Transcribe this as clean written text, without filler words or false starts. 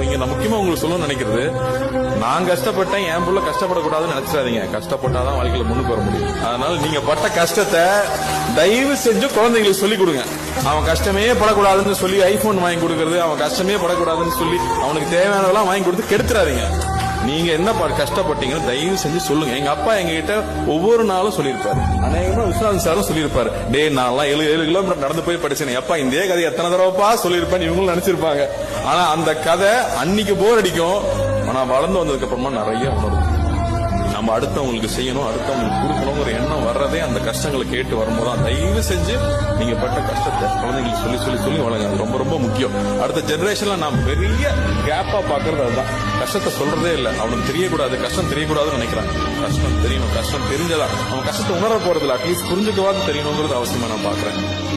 இங்க நான் முக்கியமா உங்களுக்கு சொல்லணும்னு நினைக்கிறது, நான் கஷ்டப்பட்டேன், என் புள்ள கஷ்டப்படக்கூடாதுன்னு நினைச்சிடாதீங்க. கஷ்டப்பட்டாதான் வாழ்க்கையில முன்னுக்கு வர முடியும். அதனால நீங்க பட்ட கஷ்டத்தை தயவு செஞ்சு குழந்தைங்களுக்கு சொல்லிக் கொடுங்க. அவன் கஷ்டமே படக்கூடாதுன்னு சொல்லி ஐபோன் வாங்கி கொடுக்கறது, அவன் கஷ்டமே படக்கூடாதுன்னு சொல்லி அவனுக்கு தேவையானதெல்லாம் வாங்கி கொடுத்து கெடுத்துறாதீங்க. நீங்க என்ன கஷ்டப்பட்டீங்கன்னு தயவு செஞ்சு சொல்லுங்க. எங்க அப்பா எங்க கிட்ட ஒவ்வொரு நாளும் சொல்லியிருப்பாரு, அநேகமா விஸ்வநாதன் சாரும் சொல்லியிருப்பாரு, டே நான்லாம் 7 கிலோமீட்டர் நடந்து போய் படிச்சேன், அப்பா இந்த கதை எத்தனை தடவைப்பா சொல்லியிருப்பேன் இவங்களும் நினைச்சிருப்பாங்க. ஆனா அந்த கதை அன்னைக்கு போர் அடிக்கும், ஆனா வளர்ந்து வந்ததுக்கு அப்புறமா நிறைய உணரும். நம்ம அடுத்தவங்களுக்கு செய்யணும், அடுத்தவங்களுக்கு கொடுக்கணுங்கிற எண்ணம் வர்றதே அந்த கஷ்டங்களை கேட்டு வரும்போது தயவு செஞ்சு நீங்க பட்ட கஷ்டத்தை குழந்தைங்களுக்கு சொல்லி சொல்லி சொல்லி வளங்க. அது ரொம்ப ரொம்ப முக்கியம். அடுத்த ஜெனரேஷன்ல நான் பெரிய கேப்பா பாக்குறது அதுதான். கஷ்டத்தை சொல்றதே இல்லை, அவனுக்கு தெரியக்கூடாது, கஷ்டம் தெரியக்கூடாதுன்னு நினைக்கிறாங்க. கஷ்டம் தெரியணும், கஷ்டம் தெரிஞ்சதா அவன் கஷ்டத்தை உணர போறதில்ல, அட்லீஸ்ட் புரிஞ்சுக்கவாது தெரியணுங்கிறது அவசியமா நான் பாக்குறேன்.